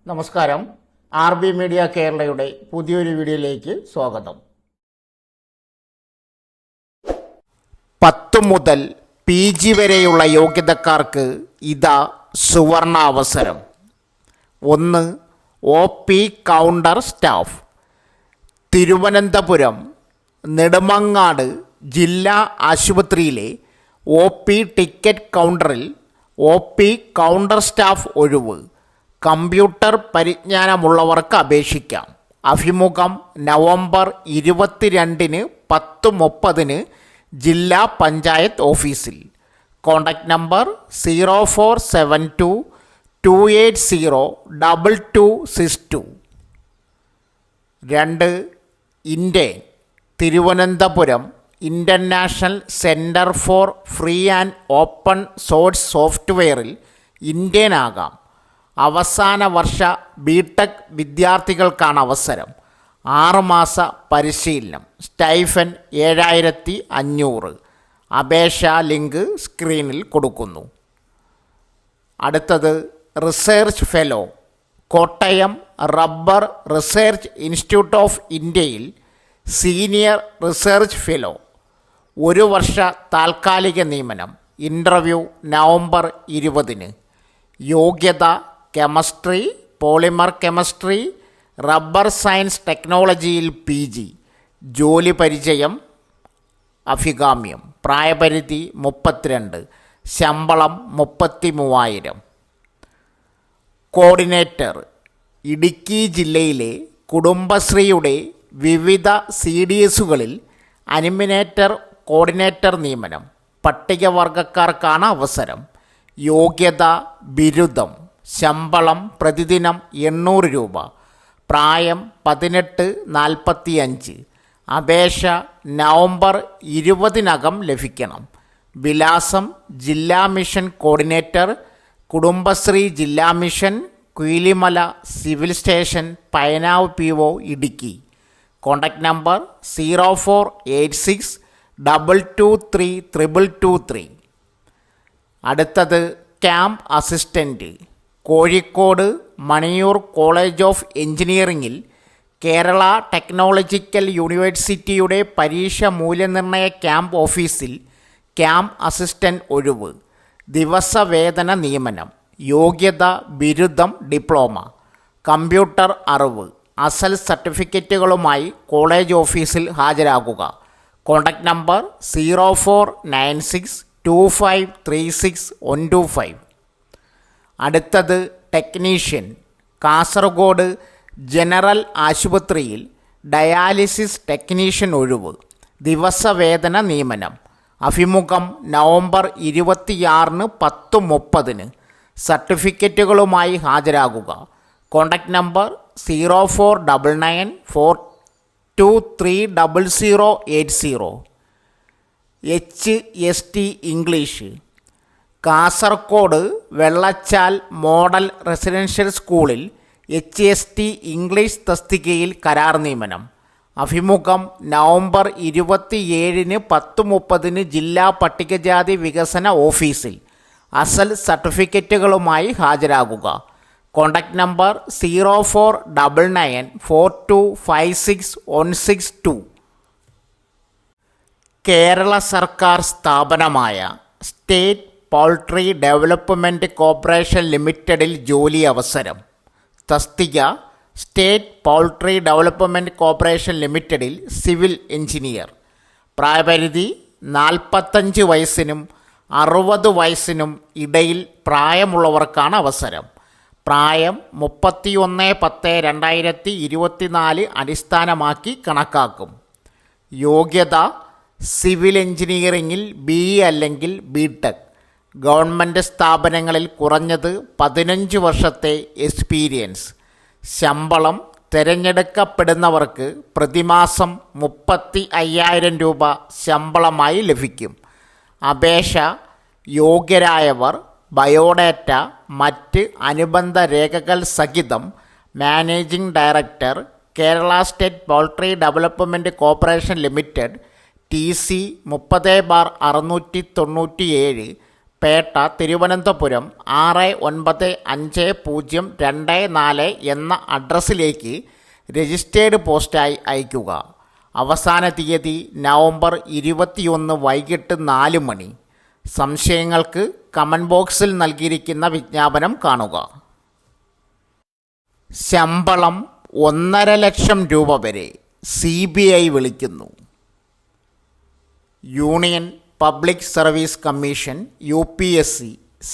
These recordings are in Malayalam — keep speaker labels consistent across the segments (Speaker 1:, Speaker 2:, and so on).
Speaker 1: നമസ്കാരം. RB മീഡിയ കേരളയുടെ പുതിയൊരു വീഡിയോയിലേക്ക് സ്വാഗതം. 10 മുതൽ PG വരെയുള്ള യോഗ്യതക്കാർക്ക് ഇതാ സുവർണ അവസരം. 1. OP counter staff. Thiruvananthapuram Nedumangad ജില്ലാ ആശുപത്രിയിലെ OP ടിക്കറ്റ് കൗണ്ടറിൽ OP കൗണ്ടർ സ്റ്റാഫ് ഒഴിവ്. കമ്പ്യൂട്ടർ പരിജ്ഞാനമുള്ളവർക്ക് അപേക്ഷിക്കാം. അഭിമുഖം നവംബർ 22-ന് 10:30 ജില്ലാ പഞ്ചായത്ത് ഓഫീസിൽ. Contact number 0472 280 2262. 2. Indian Thiruvananthapuram international centre for free and open source സോഫ്റ്റ്വെയറിൽ ഇന്ത്യൻ ആകാം. അവസാന വർഷ BTech വിദ്യാർത്ഥികൾക്കാണ് അവസരം. 6 മാസ പരിശീലനം. സ്റ്റൈഫൻ 7500. അപേക്ഷാ ലിങ്ക് സ്ക്രീനിൽ കൊടുക്കുന്നു. അടുത്തത് research fellow. Kottayam rubber research institute of ഇന്ത്യയിൽ സീനിയർ റിസർച്ച് ഫെലോ. 1 വർഷ താൽക്കാലിക നിയമനം. ഇൻ്റർവ്യൂ നവംബർ 20-ന്. യോഗ്യത chemistry, polymer chemistry, rubber science ടെക്നോളജിയിൽ PG. ജോലി പരിചയം അഭികാമ്യം. പ്രായപരിധി 32. ശമ്പളം 33,000. കോർഡിനേറ്റർ ഇടുക്കി ജില്ലയിലെ കുടുംബശ്രീയുടെ വിവിധ CDSകളിൽ അനിമിനേറ്റർ കോർഡിനേറ്റർ നിയമനം. പട്ടികവർഗക്കാർക്കാണ് അവസരം. യോഗ്യത ബിരുദം. ശമ്പളം പ്രതിദിനം 800 രൂപ. പ്രായം 18-45. അപേക്ഷ നവംബർ 20-നകം ലഭിക്കണം. വിലാസം ജില്ലാ മിഷൻ കോർഡിനേറ്റർ, കുടുംബശ്രീ ജില്ലാ mission, Kuilimala civil station, Painavu PO, Idukki. Contact number 0486 223 223. അടുത്തത് camp assistant. Kozhikode Maniyur college of എഞ്ചിനീയറിംഗിൽ കേരള ടെക്നോളജിക്കൽ യൂണിവേഴ്സിറ്റിയുടെ പരീക്ഷ മൂല്യനിർണ്ണയ ക്യാമ്പ് ഓഫീസിൽ ക്യാമ്പ് അസിസ്റ്റൻ്റ് ഒഴിവ്. ദിവസവേതന നിയമനം. യോഗ്യത ബിരുദം, ഡിപ്ലോമ. കമ്പ്യൂട്ടർ അറിവ്. അസൽ സർട്ടിഫിക്കറ്റുകളുമായി കോളേജ് ഓഫീസിൽ ഹാജരാകുക. Contact number 0496 2536 125. അടുത്തത് ടെക്നീഷ്യൻ. കാസർഗോഡ് ജനറൽ ആശുപത്രിയിൽ ഡയാലിസിസ് ടെക്നീഷ്യൻ ഒഴിവ്. ദിവസവേതന നിയമനം. അഭിമുഖം നവംബർ 26-ന് 10:30. സർട്ടിഫിക്കറ്റുകളുമായി ഹാജരാകുക. Contact number 0499 4230080. HST English. Kasaragod Vellachal model residential സ്കൂളിൽ HST ഇംഗ്ലീഷ് തസ്തികയിൽ കരാർ നിയമനം. അഭിമുഖം നവംബർ 27-ന് 10:30 ജില്ലാ പട്ടികജാതി വികസന ഓഫീസിൽ. അസൽ സർട്ടിഫിക്കറ്റുകളുമായി ഹാജരാകുക. Contact number 0499 4256 162. കേരള സർക്കാർ സ്ഥാപനമായ സ്റ്റേറ്റ് പൗൾട്രി ഡെവലപ്മെൻറ്റ് കോർപ്പറേഷൻ ലിമിറ്റഡിൽ ജോലി അവസരം. തസ്തിക സ്റ്റേറ്റ് പൗൾട്രി ഡെവലപ്മെൻറ്റ് കോർപ്പറേഷൻ ലിമിറ്റഡിൽ സിവിൽ എഞ്ചിനീയർ. പ്രായപരിധി 45 വയസ്സിനും 60 വയസ്സിനും ഇടയിൽ പ്രായമുള്ളവർക്കാണ് അവസരം. പ്രായം 31/10/2024 അടിസ്ഥാനമാക്കി കണക്കാക്കും. യോഗ്യത സിവിൽ എഞ്ചിനീയറിംഗിൽ BE അല്ലെങ്കിൽ BTech. ഗവൺമെൻറ് സ്ഥാപനങ്ങളിൽ കുറഞ്ഞത് 15 വർഷത്തെ എക്സ്പീരിയൻസ്. ശമ്പളം തിരഞ്ഞെടുക്കപ്പെടുന്നവർക്ക് പ്രതിമാസം 35,000 രൂപ ശമ്പളമായി ലഭിക്കും. അപേക്ഷ യോഗ്യരായവർ ബയോഡാറ്റ, മറ്റ് അനുബന്ധ രേഖകൾ സഹിതം managing director, Kerala state poultry development corporation limited, TC 30/697, Pettah Thiruvananthapuram 695024 എന്ന അഡ്രസ്സിലേക്ക് രജിസ്റ്റേർഡ് പോസ്റ്റായി അയയ്ക്കുക. അവസാന തീയതി നവംബർ 21 വൈകിട്ട് 4 മണി. സംശയങ്ങൾക്ക് കമൻറ്റ് ബോക്സിൽ നൽകിയിരിക്കുന്ന വിജ്ഞാപനം കാണുക. ശമ്പളം 1.5 ലക്ഷം രൂപ വരെ CBI വിളിക്കുന്നു. Union public service commission UPSC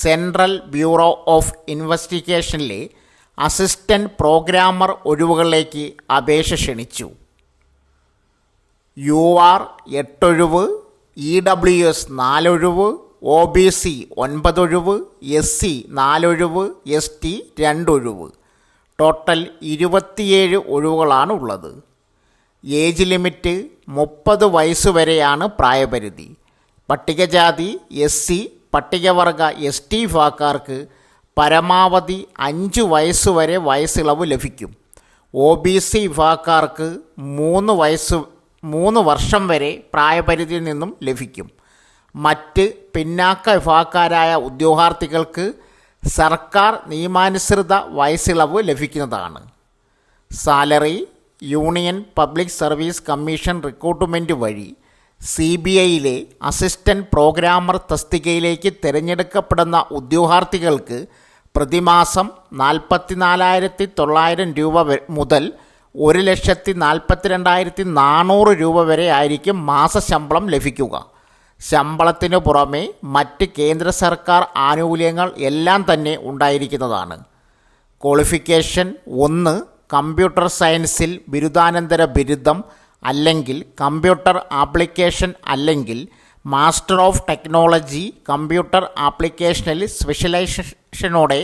Speaker 1: central bureau of ഇൻവെസ്റ്റിഗേഷനിലെ അസിസ്റ്റൻറ്റ് പ്രോഗ്രാമർ ഒഴിവുകളിലേക്ക് അപേക്ഷ ക്ഷണിച്ചു. UR 8 ഒഴിവ്, EWS 4 ഒഴിവ്, OBC 9 ഒഴിവ്, SC 4 ഒഴിവ്, ST 2 ഒഴിവ്. ടോട്ടൽ 27 ഒഴിവുകളാണ് ഉള്ളത്. ഏജ് ലിമിറ്റ് 30 വയസ്സ് വരെയാണ് പ്രായപരിധി. പട്ടികജാതി SC, പട്ടികവർഗ ST വിഭാഗക്കാർക്ക് പരമാവധി 5 വയസ്സ് വരെ വയസ്സിളവ് ലഭിക്കും. OBC വിഭാഗക്കാർക്ക് 3 വർഷം വരെ പ്രായപരിധിയിൽ നിന്നും ലഭിക്കും. മറ്റ് പിന്നാക്ക വിഭാഗക്കാരായ ഉദ്യോഗാർത്ഥികൾക്ക് സർക്കാർ നിയമാനുസൃത വയസ്സിളവ് ലഭിക്കുന്നതാണ്. Salary union public service commission recruitment വഴി CBIയിലെ അസിസ്റ്റൻറ്റ് പ്രോഗ്രാമർ തസ്തികയിലേക്ക് തിരഞ്ഞെടുക്കപ്പെടുന്ന ഉദ്യോഗാർത്ഥികൾക്ക് പ്രതിമാസം 44,900 രൂപ മുതൽ 1,42,400 രൂപ വരെ ആയിരിക്കും മാസശമ്പളം ലഭിക്കുക. ശമ്പളത്തിനു പുറമെ മറ്റ് കേന്ദ്ര സർക്കാർ ആനുകൂല്യങ്ങൾ എല്ലാം തന്നെ ഉണ്ടായിരിക്കുന്നതാണ്. ക്വാളിഫിക്കേഷൻ 1. കമ്പ്യൂട്ടർ സയൻസിൽ ബിരുദാനന്തര ബിരുദം അല്ലെങ്കിൽ കമ്പ്യൂട്ടർ ആപ്ലിക്കേഷൻ അല്ലെങ്കിൽ മാസ്റ്റർ ഓഫ് ടെക്നോളജി കമ്പ്യൂട്ടർ ആപ്ലിക്കേഷനിൽ സ്പെഷ്യലൈസേഷനോടെ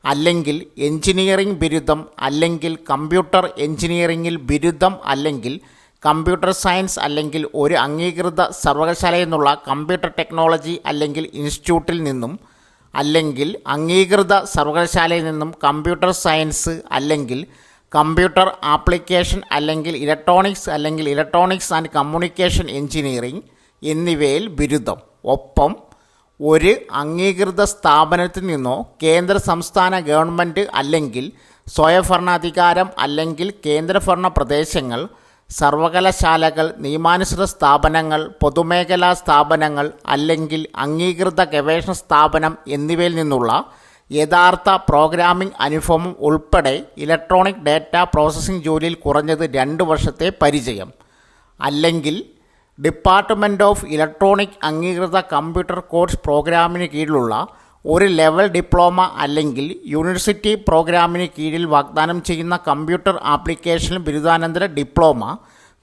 Speaker 1: അല്ലെങ്കിൽ എഞ്ചിനീയറിംഗ് ബിരുദം അല്ലെങ്കിൽ കമ്പ്യൂട്ടർ എഞ്ചിനീയറിംഗിൽ ബിരുദം അല്ലെങ്കിൽ കമ്പ്യൂട്ടർ സയൻസ് അല്ലെങ്കിൽ ഒരു അംഗീകൃത സർവകലാശാലയിൽ നിന്നുള്ള കമ്പ്യൂട്ടർ ടെക്നോളജി അല്ലെങ്കിൽ ഇൻസ്റ്റിറ്റ്യൂട്ടിൽ നിന്നും അല്ലെങ്കിൽ അംഗീകൃത സർവകലാശാലയിൽ നിന്നും കമ്പ്യൂട്ടർ സയൻസ് അല്ലെങ്കിൽ കമ്പ്യൂട്ടർ ആപ്ലിക്കേഷൻ അല്ലെങ്കിൽ ഇലക്ട്രോണിക്സ് ആൻഡ് കമ്മ്യൂണിക്കേഷൻ എഞ്ചിനീയറിംഗ് എന്നിവയിൽ ബിരുദം. ഒപ്പം ഒരു അംഗീകൃത സ്ഥാപനത്തിൽ നിന്നോ കേന്ദ്ര സംസ്ഥാന ഗവൺമെൻറ് അല്ലെങ്കിൽ സ്വയംഭരണാധികാരം അല്ലെങ്കിൽ കേന്ദ്രഭരണ പ്രദേശങ്ങൾ, സർവകലാശാലകൾ, നിയമാനുസൃത സ്ഥാപനങ്ങൾ, പൊതുമേഖലാ സ്ഥാപനങ്ങൾ അല്ലെങ്കിൽ അംഗീകൃത ഗവേഷണ സ്ഥാപനം എന്നിവയിൽ നിന്നുള്ള യഥാർത്ഥ പ്രോഗ്രാമിംഗ് അനുഭവം ഉൾപ്പെടെ ഇലക്ട്രോണിക് ഡാറ്റ പ്രോസസ്സിംഗ് ജോലിയിൽ കുറഞ്ഞത് 2 വർഷത്തെ പരിചയം അല്ലെങ്കിൽ ഡിപ്പാർട്ട്മെൻറ്റ് ഓഫ് ഇലക്ട്രോണിക് അംഗീകൃത കമ്പ്യൂട്ടർ കോഴ്സ് പ്രോഗ്രാമിന് കീഴിലുള്ള ഒരു ലെവൽ ഡിപ്ലോമ അല്ലെങ്കിൽ യൂണിവേഴ്സിറ്റി പ്രോഗ്രാമിന് കീഴിൽ വാഗ്ദാനം ചെയ്യുന്ന കമ്പ്യൂട്ടർ ആപ്ലിക്കേഷൻ ബിരുദാനന്തര ഡിപ്ലോമ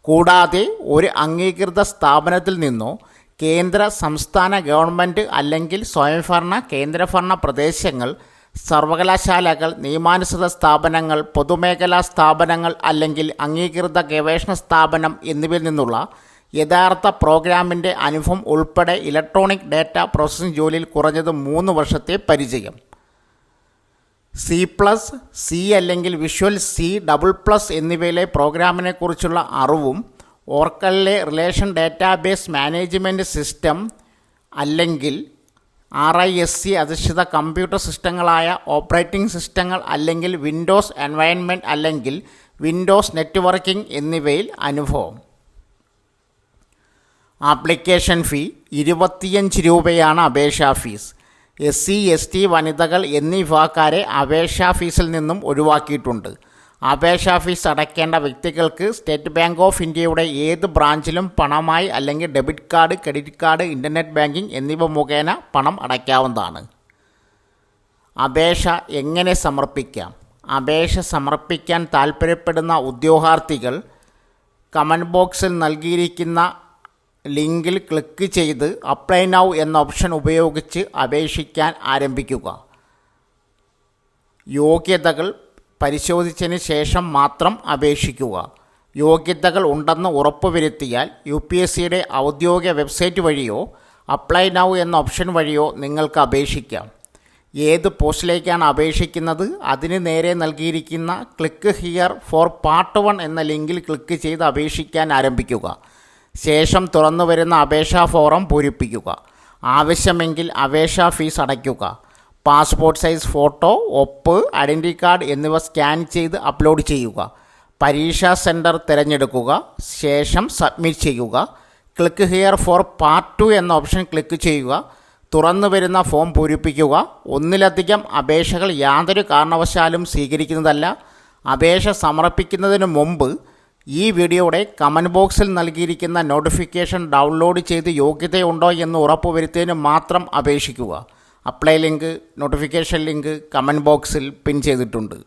Speaker 1: കൂടാതെ ഒരു അംഗീകൃത സ്ഥാപനത്തിൽ നിന്നോ കേന്ദ്ര സംസ്ഥാന ഗവൺമെൻറ് അല്ലെങ്കിൽ സ്വയംഭരണ കേന്ദ്രഭരണ പ്രദേശങ്ങൾ, സർവകലാശാലകൾ, നിയമാനുസൃത സ്ഥാപനങ്ങൾ, പൊതുമേഖലാ സ്ഥാപനങ്ങൾ അല്ലെങ്കിൽ അംഗീകൃത ഗവേഷണ സ്ഥാപനം എന്നിവയിൽ നിന്നുള്ള യഥാർത്ഥ പ്രോഗ്രാമിൻ്റെ അനുഭവം ഉൾപ്പെടെ ഇലക്ട്രോണിക് ഡാറ്റ പ്രോസസ്സിംഗ് ജോലിയിൽ കുറഞ്ഞത് 3 വർഷത്തെ പരിചയം. C++, C അല്ലെങ്കിൽ വിഷ്വൽ C++ എന്നിവയിലെ പ്രോഗ്രാമിനെക്കുറിച്ചുള്ള അറിവും ഓർക്കലിലെ റിലേഷൻ ഡാറ്റാബേസ് മാനേജ്മെൻറ്റ് സിസ്റ്റം അല്ലെങ്കിൽ RISC അധിഷ്ഠിത കമ്പ്യൂട്ടർ സിസ്റ്റങ്ങളായ ഓപ്പറേറ്റിംഗ് സിസ്റ്റങ്ങൾ അല്ലെങ്കിൽ വിൻഡോസ് എൻവയൺമെൻറ്റ് അല്ലെങ്കിൽ വിൻഡോസ് നെറ്റ്വർക്കിംഗ് എന്നിവയിൽ അനുഭവം. ആപ്ലിക്കേഷൻ ഫീ 25 രൂപയാണ് അപേക്ഷാ ഫീസ്. SC, ST, വനിതകൾ എന്നീ വിഭാഗക്കാരെ അപേക്ഷാ ഫീസിൽ നിന്നും ഒഴിവാക്കിയിട്ടുണ്ട്. അപേക്ഷാ ഫീസ് അടയ്ക്കേണ്ട വ്യക്തികൾക്ക് സ്റ്റേറ്റ് ബാങ്ക് ഓഫ് ഇന്ത്യയുടെ ഏത് ബ്രാഞ്ചിലും പണമായി അല്ലെങ്കിൽ debit card, credit card, internet banking എന്നിവ മുഖേന പണം അടയ്ക്കാവുന്നതാണ്. അപേക്ഷ എങ്ങനെ സമർപ്പിക്കാം? അപേക്ഷ സമർപ്പിക്കാൻ താൽപ്പര്യപ്പെടുന്ന ഉദ്യോഗാർത്ഥികൾ കമൻറ്റ് ബോക്സിൽ നൽകിയിരിക്കുന്ന ലിങ്കിൽ ക്ലിക്ക് ചെയ്ത് അപ്ലൈ നൗ എന്ന ഓപ്ഷൻ ഉപയോഗിച്ച് അപേക്ഷിക്കാൻ ആരംഭിക്കുക. യോഗ്യതകൾ പരിശോധിച്ചതിന് ശേഷം മാത്രം അപേക്ഷിക്കുക. യോഗ്യതകൾ ഉണ്ടെന്ന് ഉറപ്പുവരുത്തിയാൽ UPSCയുടെ ഔദ്യോഗിക വെബ്സൈറ്റ് വഴിയോ അപ്ലൈ നൗ എന്ന ഓപ്ഷൻ വഴിയോ നിങ്ങൾക്ക് അപേക്ഷിക്കാം. ഏത് പോസ്റ്റിലേക്കാണ് അപേക്ഷിക്കുന്നത് അതിന് നേരെ നൽകിയിരിക്കുന്ന ക്ലിക്ക് ഹിയർ ഫോർ പാർട്ട് 1 എന്ന ലിങ്കിൽ ക്ലിക്ക് ചെയ്ത് അപേക്ഷിക്കാൻ ആരംഭിക്കുക. ശേഷം തുറന്നു വരുന്ന അപേക്ഷാ ഫോറം പൂരിപ്പിക്കുക. ആവശ്യമെങ്കിൽ അപേക്ഷാ ഫീസ് അടയ്ക്കുക. പാസ്പോർട്ട് സൈസ് ഫോട്ടോ, ഒപ്പ്, ഐഡൻറ്റി കാർഡ് എന്നിവ സ്കാൻ ചെയ്ത് അപ്ലോഡ് ചെയ്യുക. പരീക്ഷാ സെൻറ്റർ തിരഞ്ഞെടുക്കുക. ശേഷം സബ്മിറ്റ് ചെയ്യുക. ക്ലിക്ക് ഹിയർ ഫോർ പാർട്ട് 2 എന്ന ഓപ്ഷൻ ക്ലിക്ക് ചെയ്യുക. തുറന്നു വരുന്ന ഫോം പൂരിപ്പിക്കുക. ഒന്നിലധികം അപേക്ഷകൾ യാതൊരു കാരണവശാലും സ്വീകരിക്കുന്നതല്ല. അപേക്ഷ സമർപ്പിക്കുന്നതിന് മുമ്പ് ഈ വീഡിയോയുടെ കമൻറ്റ് ബോക്സിൽ നൽകിയിരിക്കുന്ന നോട്ടിഫിക്കേഷൻ ഡൗൺലോഡ് ചെയ്ത് യോഗ്യതയുണ്ടോ എന്ന് ഉറപ്പുവരുത്തിയതിന് മാത്രം അപേക്ഷിക്കുക. Apply link, notification link comment ബോക്സിൽ പിൻ ചെയ്തിട്ടുണ്ട്.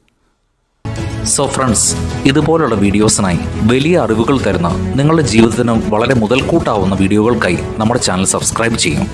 Speaker 2: സോ ഫ്രണ്ട്സ്, ഇതുപോലുള്ള വീഡിയോസിനായി വലിയ അറിവുകൾ തരുന്ന നിങ്ങളുടെ ജീവിതത്തിന് വളരെ മുതൽക്കൂട്ടാവുന്ന വീഡിയോകൾക്കായി നമ്മുടെ ചാനൽ സബ്സ്ക്രൈബ് ചെയ്യും.